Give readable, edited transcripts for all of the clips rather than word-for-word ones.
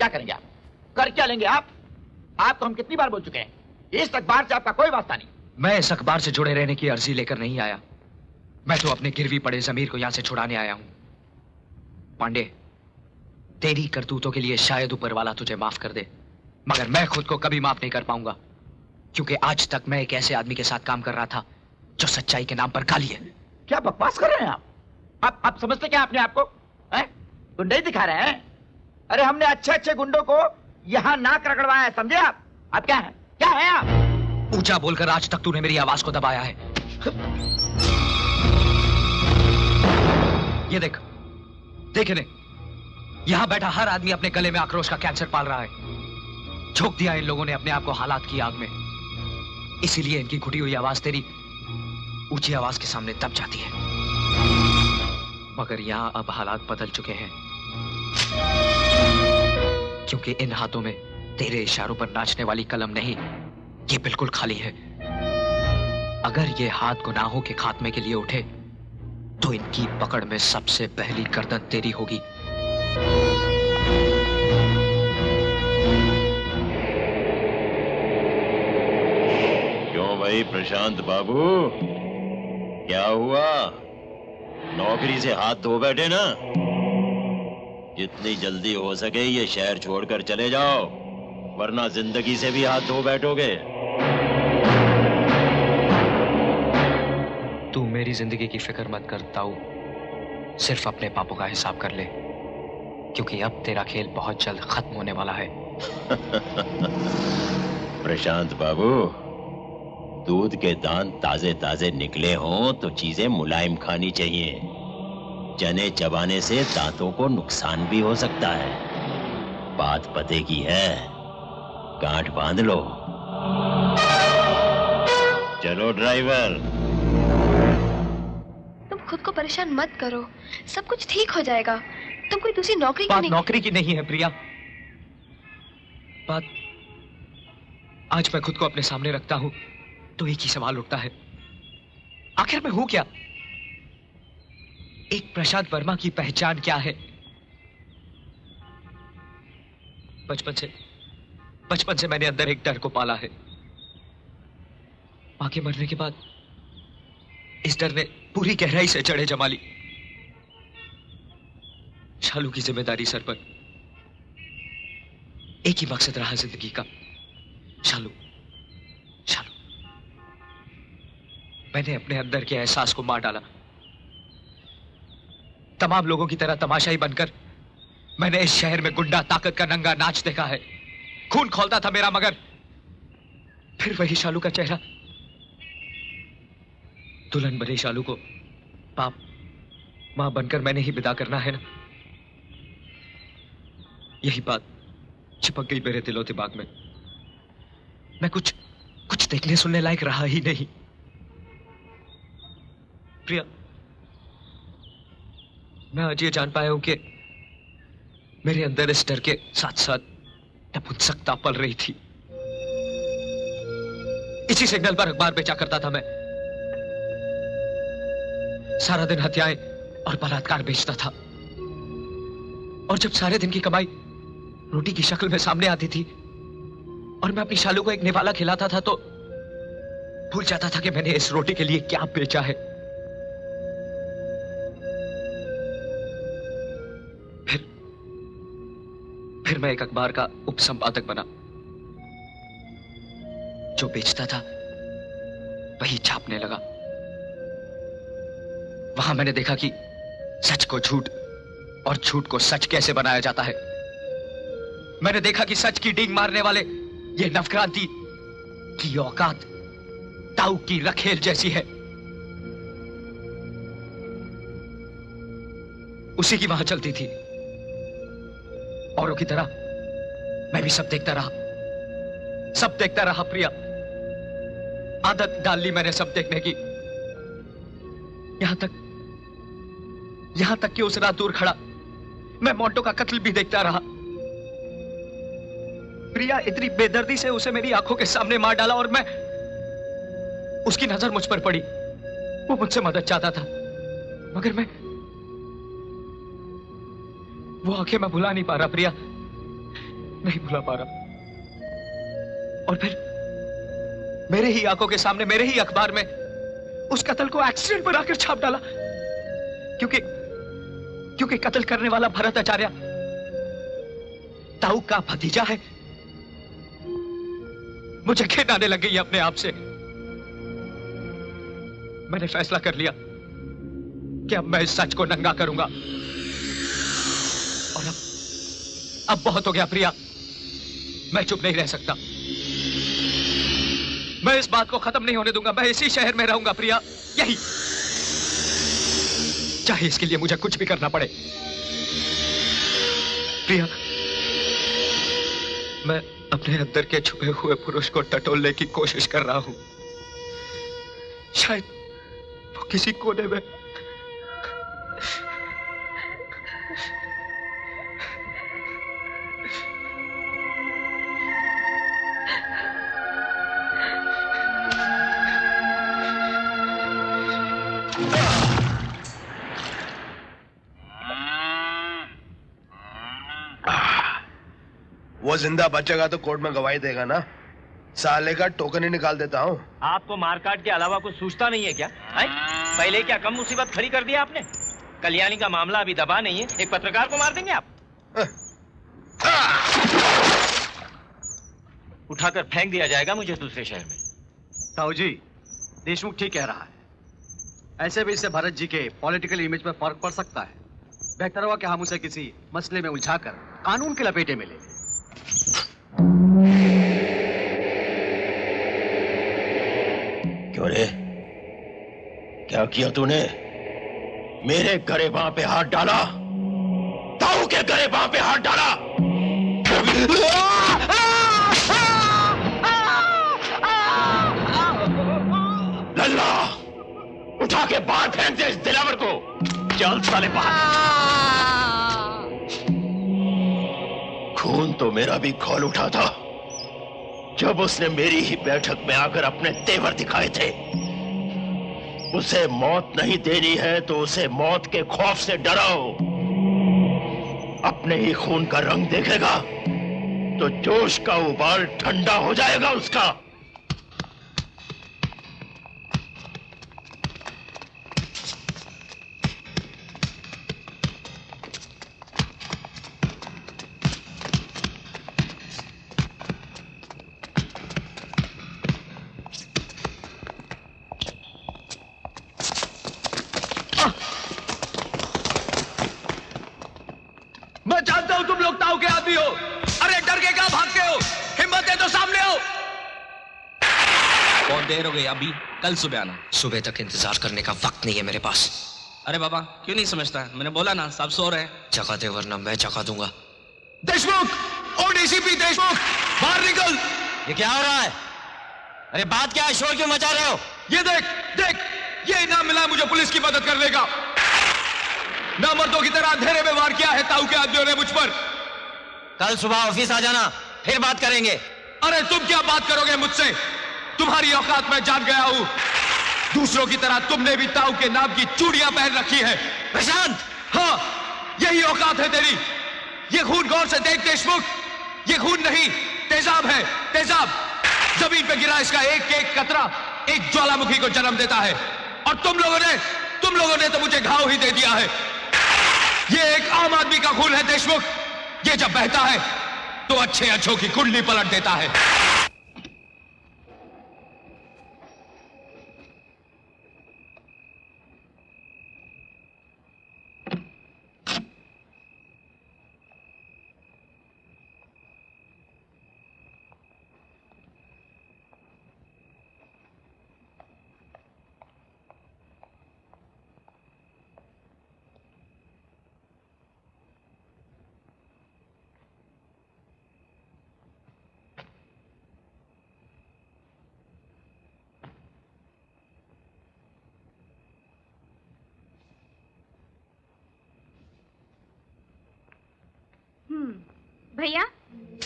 क्या करेंगे आप? कर क्या लेंगे आप? आपको हम कितनी बार बोल चुके हैं, इस अखबार से आपका कोई वास्ता नहीं। मैं इस अखबार से जुड़े रहने की अर्जी लेकर नहीं आया। मैं तो अपने गिरवी पड़े जमीर को यहां से छुड़ाने आया हूं। पांडे, तेरी करतूतों के लिए शायद ऊपर वाला तुझे माफ कर दे, मगर मैं खुद को कभी माफ नहीं कर पाऊंगा, क्योंकि आज तक मैं एक ऐसे आदमी के साथ काम कर रहा था जो सच्चाई के नाम पर काली है। क्या बकवास कर रहे हैं आप समझते क्या अपने आप को? गुंडे दिखा रहे हैं? अरे हमने अच्छे अच्छे गुंडों को यहाँ नाक रगड़वाया है, समझे आप? आप क्या है? क्या है आप? ऊंचा बोलकर आज तक तूने मेरी आवाज को दबाया है। ये देख, देख इन्हें, यहां बैठा हर आदमी अपने गले में आक्रोश का कैंसर पाल रहा है। झोंक दिया इन लोगों ने अपने आप को हालात की आग में, इसीलिए इनकी घुटी हुई आवाज तेरी ऊंची आवाज के सामने दब जाती है। मगर यहां अब हालात बदल चुके हैं, क्योंकि इन हाथों में तेरे इशारों पर नाचने वाली कलम नहीं, ये बिल्कुल खाली है। अगर ये हाथ गुनाहों के खात्मे के लिए उठे तो इनकी पकड़ में सबसे पहली गर्दन तेरी होगी। क्यों भाई प्रशांत बाबू, क्या हुआ? नौकरी से हाथ धो बैठे ना? जितनी जल्दी हो सके ये शहर छोड़कर चले जाओ, वरना जिंदगी से भी हाथ धो बैठोगे। तू मेरी जिंदगी की फिक्र मत कर ताऊ, सिर्फ अपने पापों का हिसाब कर ले, क्योंकि अब तेरा खेल बहुत जल्द खत्म होने वाला है। प्रशांत बाबू, दूध के दांत ताजे ताजे निकले हों तो चीजें मुलायम खानी चाहिए। चने चबाने से दांतों को नुकसान भी हो सकता है। बात पते की है, गांठ बांध लो। चलो ड्राइवर। तुम खुद को परेशान मत करो, सब कुछ ठीक हो जाएगा। तुम कोई दूसरी नौकरी बात नौकरी की नहीं है प्रिया, बात आज मैं खुद को अपने सामने रखता हूं तो एक ही सवाल उठता है, आखिर मैं हूं क्या? एक प्रशांत वर्मा की पहचान क्या है? बचपन से मैंने अंदर एक डर को पाला है। मां के मरने के बाद इस डर ने पूरी गहराई से जड़ें जमा ली। शालू की जिम्मेदारी सर पर, एक ही मकसद रहा जिंदगी का, शालू शालू। मैंने अपने अंदर के एहसास को मार डाला। तमाम लोगों की तरह तमाशाई बनकर मैंने इस शहर में गुंडा ताकत का नंगा नाच देखा है। खून खौलता था मेरा, मगर फिर वही शालू का चेहरा। दुल्हन बने शालू को बाप मां बनकर मैंने ही विदा करना है ना। यही बात चिपक गई मेरे दिलो दिमाग में। मैं कुछ देखने सुनने लायक रहा ही नहीं। प्रिया, मैं आज ये जान पाया हूं कि मेरे अंदर इस डर के साथ साथ नपुंसकता पल रही थी। इसी सिग्नल पर अखबार बेचा करता था मैं। सारा दिन हत्याएं और बलात्कार बेचता था, और जब सारे दिन की कमाई रोटी की शक्ल में सामने आती थी और मैं अपनी शालू को एक निवाला खिलाता था, तो भूल जाता था कि मैंने इस रोटी के लिए क्या बेचा है। फिर मैं एक अखबार का उपसंपादक बना। जो बेचता था वही छापने लगा। वहां मैंने देखा कि सच को झूठ और झूठ को सच कैसे बनाया जाता है। मैंने देखा कि सच की डींग मारने वाले ये नवक्रांति की औकात ताऊ की रखेल जैसी है। उसी की वहां चलती थी। औरों की तरह मैं भी सब देखता रहा प्रिया। आदत डाल ली मैंने सब देखने की। यहां तक कि उस रात दूर खड़ा मैं मोंटो का कत्ल भी देखता रहा। प्रिया इतनी बेदर्दी से उसे मेरी आंखों के सामने मार डाला, और मैं उसकी नजर मुझ पर पड़ी। वो मुझसे मदद चाहता था, मगर वो आंखें मैं भुला नहीं पा रहा प्रिया। नहीं भुला पा रहा। और फिर मेरे ही आंखों के सामने, मेरे ही अखबार में उस कत्ल को एक्सीडेंट बनाकर छाप डाला, क्योंकि कत्ल करने वाला भरत आचार्य ताऊ का भतीजा है। मुझे घिन आने लग गई अपने आप से। मैंने फैसला कर लिया कि अब मैं इस सच को नंगा करूंगा। और अब बहुत हो गया प्रिया, मैं चुप नहीं रह सकता। मैं इस बात को खत्म नहीं होने दूंगा। मैं इसी शहर में रहूंगा प्रिया, यही, चाहे इसके लिए मुझे कुछ भी करना पड़े। प्रिया, मैं अपने अंदर के छुपे हुए पुरुष को टटोलने की कोशिश कर रहा हूं। शायद वो किसी कोने में वो जिंदा बचेगा तो कोर्ट में गवाही देगा ना। साले का टोकन ही निकाल देता हूँ। आपको मारकाट के अलावा कुछ सूझता नहीं है क्या? है? पहले क्या कम मुसीबत खड़ी कर दिया आपने? कल्याणी का मामला अभी दबा नहीं है, एक पत्रकार को मार देंगे आप? उठाकर फेंक दिया जाएगा मुझे दूसरे शहर में। ताऊ जी, देशमुख ठीक कह रहा है। ऐसे भी इससे भरत जी के पॉलिटिकल इमेज में फर्क पड़ सकता है। बेहतर हुआ कि हम उसे किसी मसले में उलझाकर कानून के लपेटे में ले लें। क्यों रे, क्या किया तूने? मेरे गरेबां पे हाथ डाला, ताऊ के गरेबां पे हाथ डाला। लल्ला, उठा के बाहर फेंक दे इस दिलावर को। चल साले बाहर। खून तो मेरा भी खौल उठा था जब उसने मेरी ही बैठक में आकर अपने तेवर दिखाए थे। उसे मौत नहीं देनी है तो उसे मौत के खौफ से डराओ। अपने ही खून का रंग देखेगा तो जोश का उबाल ठंडा हो जाएगा उसका। देर हो गई, अभी कल सुबह आना। सुबह तक इंतजार करने का वक्त नहीं है मेरे पास। अरे बाबा क्यों नहीं समझता? मैंने बोला ना, सब सो रहे हैं। जगा दे वरना मैं जगा दूंगा। देशमुख, ओ डीसीपी देशमुख, बाहर निकल। ये क्या हो रहा है? अरे बात क्या है? शोर क्यों मचा रहे हो? ये देख देख, ये इनाम मिला मुझे पुलिस की मदद करने का। नामर्दों की तरह अंधेरे में वार किया है ताऊ के आदमियों ने मुझ पर। कल सुबह ऑफिस आ जाना, फिर बात करेंगे। अरे तुम क्या बात करोगे मुझसे? तुम्हारी औकात मैं जान गया हूं। दूसरों की तरह तुमने भी ताऊ के नाम की चूड़ियां पहन रखी है। प्रशांत, हाँ, यही औकात है तेरी। ये खून गौर से देख देशमुख, ये खून नहीं, तेजाब है, तेजाब। जमीन पे गिरा इसका एक एक कतरा एक ज्वालामुखी को जन्म देता है। और तुम लोगों ने तो मुझे घाव ही दे दिया है। ये एक आम आदमी का खून है देशमुख। ये जब बहता है तो अच्छे अच्छों की कुंडली पलट देता है। भैया,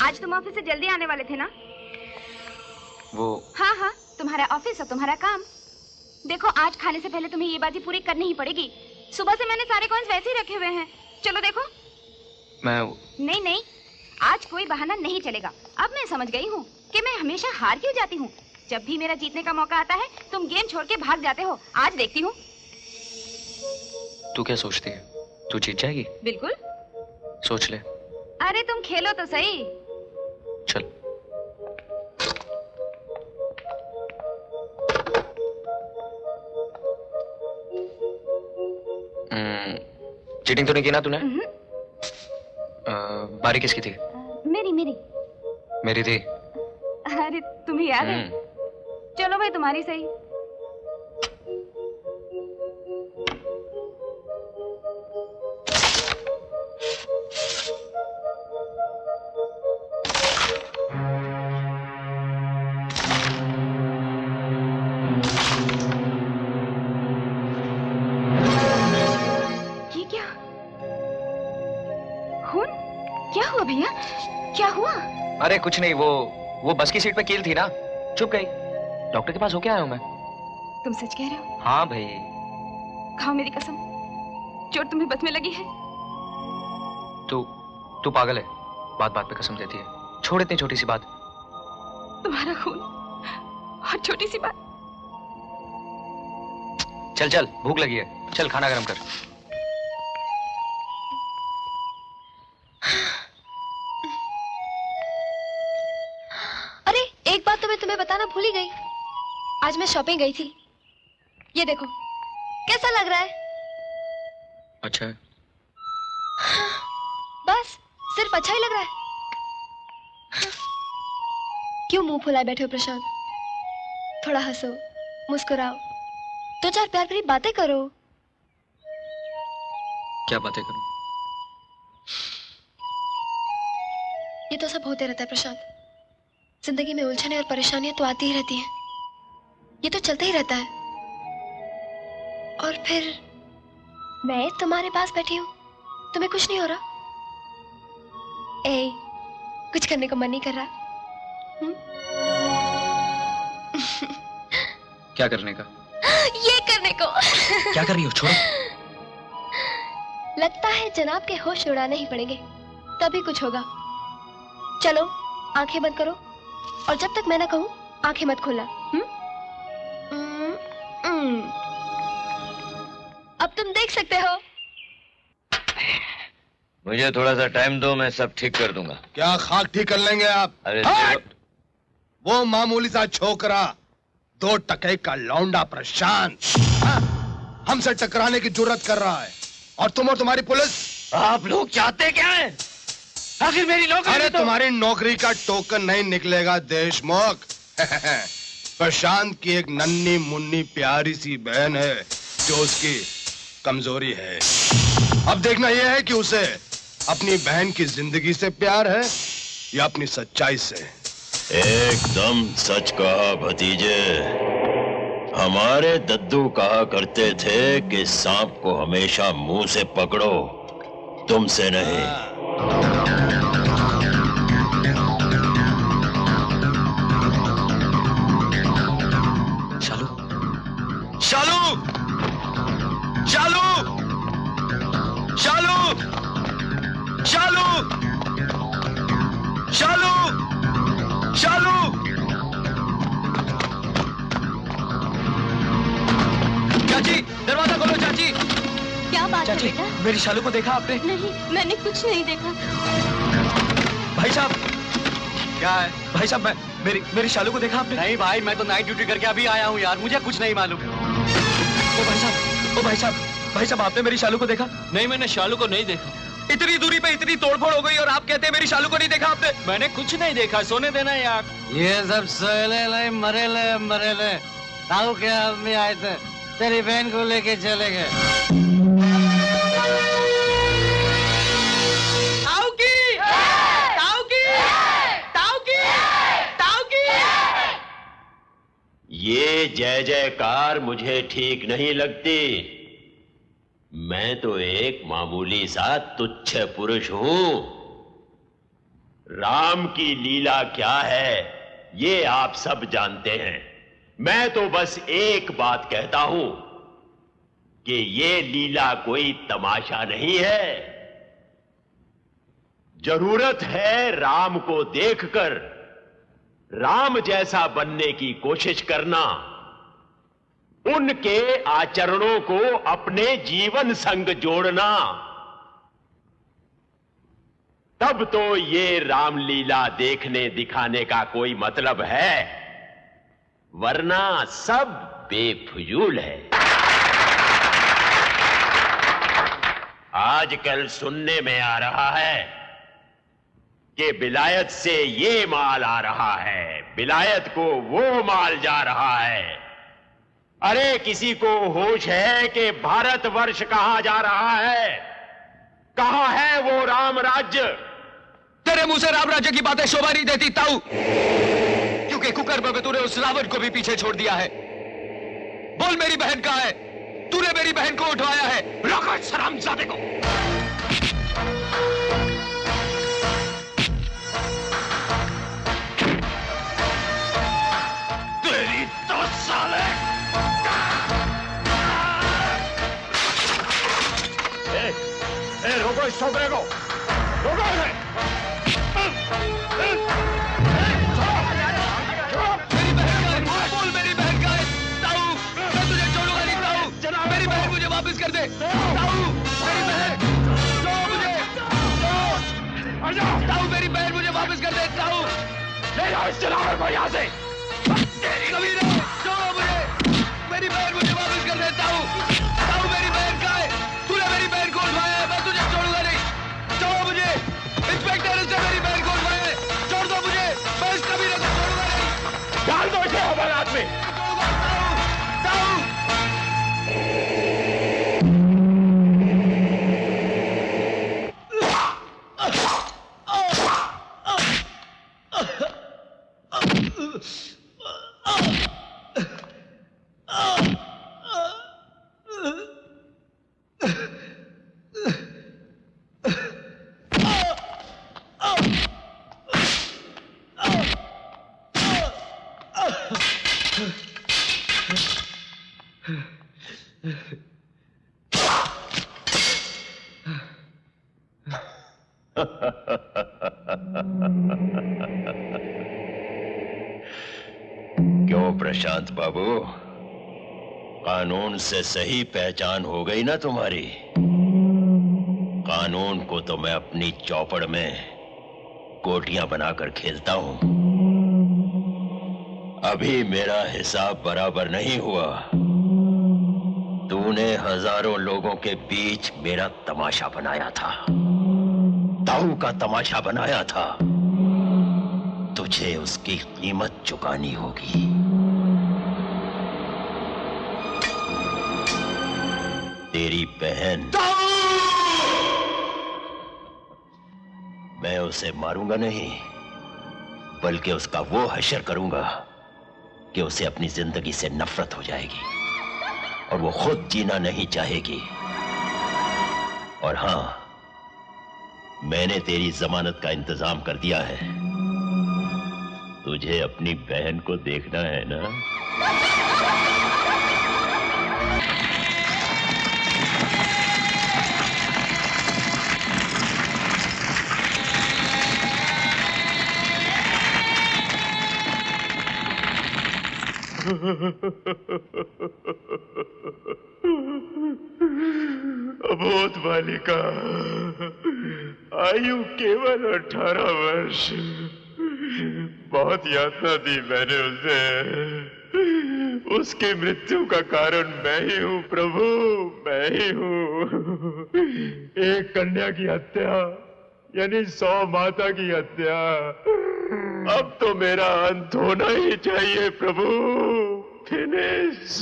आज तुम ऑफिस से जल्दी आने वाले थे ना? वो हाँ, तुम्हारा ऑफिस और तुम्हारा काम। देखो, आज खाने से पहले तुम्हें ये बाजी पूरी करनी ही पड़ेगी। सुबह से मैंने सारे कॉइन्स वैसे ही रखे हुए हैं। चलो देखो। मैं नहीं, आज कोई बहाना नहीं चलेगा। अब मैं समझ गई हूँ कि मैं हमेशा हार क्यों जाती हूँ। जब भी मेरा जीतने का मौका आता है तुम गेम छोड़ के भाग जाते हो। आज देखती हूँ। तू क्या सोचती है? तू जीत जाएगी? बिल्कुल। सोच ले। अरे तुम खेलो तो सही। चल। चीटिंग तो नहीं की ना तूने? बारी किसकी थी? मेरी मेरी थी। अरे तुम्हें याद है? चलो भाई तुम्हारी सही। क्या हुआ भैया? क्या हुआ? अरे कुछ नहीं, वो बस की सीट पे कील थी ना, चुप गई। डॉक्टर के पास होके आया हूं मैं। तुम सच कह रहे हो? हाँ भाई। खाओ मेरी कसम, चोट तुम्हें बस में लगी है। तू पागल है, बात बात पे कसम देती है। छोड़ इतनी छोटी सी बात। तुम्हारा खून और छोटी सी बात। चल चल, भूख लगी है, चल खाना गरम कर। अरे एक बात तो मैं तुम्हें बताना भूल ही गई। आज मैं शॉपिंग गई थी। ये देखो कैसा लग रहा है? अच्छा है। बस सिर्फ अच्छा ही लग रहा है। क्यों मुंह फुलाए बैठे हो प्रशांत? थोड़ा हंसो, मुस्कुराओ, दो चार प्यार भरी बातें करो। क्या बातें करूं? ये तो सब होते रहता है प्रशांत। जिंदगी में उलझने और परेशानियां तो आती ही रहती हैं। ये तो चलता ही रहता है। और फिर मैं तुम्हारे पास बैठी हूं, तुम्हें कुछ नहीं हो रहा? ए, कुछ करने को मन नहीं कर रहा? क्या करने का? ये करने को। क्या कर रही हो? छोड़ो। लगता है जनाब के होश उड़ाने ही पड़ेंगे, तभी कुछ होगा। चलो आंखें बंद करो और जब तक मैं ना कहूं आंखें मत खोलना। अब तुम देख सकते हो। मुझे थोड़ा सा टाइम दो, मैं सब ठीक कर दूंगा। क्या खाक ठीक कर लेंगे आप? अरे वो मामूली सा छोकरा, 2 टके का लौंडा प्रशांत हमसे टकराने की जुर्रत कर रहा है, और तुम और तुम्हारी पुलिस। आप लोग चाहते क्या हैं? आखिर मेरी नौकरी। अरे तुम्हारी नौकरी का टोकन नहीं निकलेगा देशमुख। प्रशांत की एक नन्ही मुन्नी प्यारी सी बहन है जो उसकी कमजोरी है। अब देखना यह है कि उसे अपनी बहन की जिंदगी से प्यार है या अपनी सच्चाई से। एकदम सच कहा भतीजे। हमारे दद्दू कहा करते थे कि सांप को हमेशा मुंह से पकड़ो, तुमसे नहीं। शालू, शालू, शालू, शालू, शालू, शालू, शालू। चाची, दरवाजा खोलो चाची। क्या बात है चाची, बेटा? मेरी शालू को देखा आपने? नहीं, मैंने कुछ नहीं देखा। भाई साहब। क्या है? भाई साहब, मेरी शालू को देखा आपने? नहीं भाई, मैं तो नाइट ड्यूटी करके अभी आया हूँ यार, मुझे कुछ नहीं मालूम। ओ भाई साहब, भाई साहब, आपने मेरी शालू को देखा? नहीं, मैंने शालू को नहीं देखा। इतनी दूरी पे इतनी तोड़फोड़ हो गई और आप कहते हैं मेरी शालू को नहीं देखा आपने? मैंने कुछ नहीं देखा, सोने देना यार। ये सब सोले मरेले ताऊ के आदमी आए थे, तेरी बहन को लेके चले गए। ये जय जयकार मुझे ठीक नहीं लगती। मैं तो एक मामूली सा तुच्छ पुरुष हूं। राम की लीला क्या है ये आप सब जानते हैं। मैं तो बस एक बात कहता हूं कि ये लीला कोई तमाशा नहीं है, जरूरत है राम को देखकर राम जैसा बनने की कोशिश करना, उनके आचरणों को अपने जीवन संग जोड़ना। तब तो ये रामलीला देखने दिखाने का कोई मतलब है, वरना सब बेफिजूल है। आजकल सुनने में आ रहा है कि विलायत से ये माल आ रहा है, विलायत को वो माल जा रहा है। अरे किसी को होश है कि भारतवर्ष कहां जा रहा है? कहां है वो राम राज्य? तेरे मुंह से राम राज्य की बातें शोभा नहीं देती ताऊ, क्योंकि कुकर्म में तूने उस रावण को भी पीछे छोड़ दिया है। बोल मेरी बहन कहां है? तूने मेरी बहन को उठवाया है। रोको इस हरामजादे को। तेरी तो साले रोको इस छोकरे को, रोको इसे। मेरी बहन का है, बोल मेरी बहन का है। ताऊ मैं तुझे छोड़ूंगा नहीं ताऊ, मेरी बहन मुझे वापस कर दे। ताऊ मेरी बहन, छोड़ मुझे, ताऊ मेरी बहन मुझे वापस कर दे। ताऊ ले जाओ इस जनावर को यहाँ से। कभी नहीं, छोड़ो मुझे, मेरी बहन मुझे वापस कर दे। ताऊ ताऊ मेरी बहन का है, तूने मेरी बहन को उठवाया है, मैं तुझे छोड़ूंगा नहीं। छोड़ो मुझे, इंस्पेक्टर उसने मेरी बहन को उठवाया है, छोड़ दो मुझे, मैं इस कबीले को छोड़ूंगा नहीं। डाल दो इसे हवालात में। ताऊ क्यों प्रशांत बाबू, कानून से सही पहचान हो गई ना तुम्हारी? कानून को तो मैं अपनी चौपड़ में कोटियां बनाकर खेलता हूं। अभी मेरा हिसाब बराबर नहीं हुआ। तूने हजारों लोगों के बीच मेरा तमाशा बनाया था, ताऊ का तमाशा बनाया था। तुझे उसकी कीमत चुकानी होगी। तेरी बहन, मैं उसे मारूंगा नहीं, बल्कि उसका वो हश्र करूंगा कि उसे अपनी जिंदगी से नफरत हो जाएगी और वो खुद जीना नहीं चाहेगी। और हां, मैंने तेरी जमानत का इंतजाम कर दिया है। तुझे अपनी बहन को देखना है ना? अबोध बालिका, आयु केवल 18 वर्ष। बहुत यातना दी मैंने उसे। उसकी मृत्यु का कारण मैं ही हूं प्रभु, मैं ही हूं। एक कन्या की हत्या यानी 100 माता की हत्या। अब तो मेरा अंत होना ही चाहिए प्रभु। फिनिश।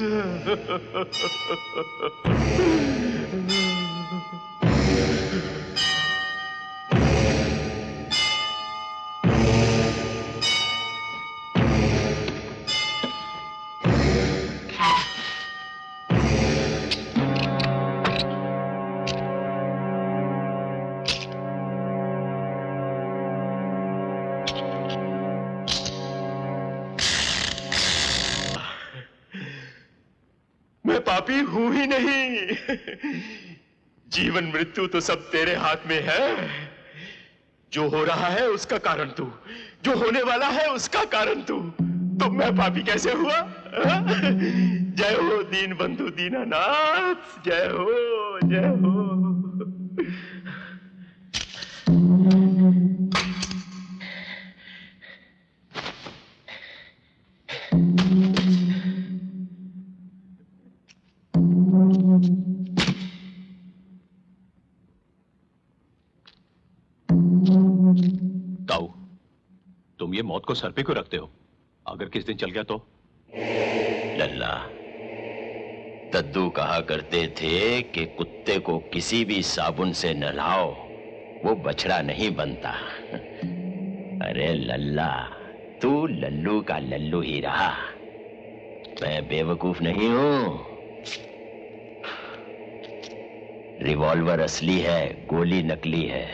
मैं पापी हूं ही नहीं। जीवन मृत्यु तो सब तेरे हाथ में है। जो हो रहा है उसका कारण तू, जो होने वाला है उसका कारण तू, तो मैं पापी कैसे हुआ? जय हो दीन बंधु दीनानाथ, जय हो, जय हो। ताऊ, तुम ये मौत को सर पे क्यों रखते हो? अगर किस दिन चल गया तो? लल्ला, दद्दू कहा करते थे कि कुत्ते को किसी भी साबुन से नहलाओ, वो बछड़ा नहीं बनता। अरे लल्ला, तू लल्लू का लल्लू ही रहा, मैं बेवकूफ नहीं हूं। रिवॉल्वर असली है, गोली नकली है।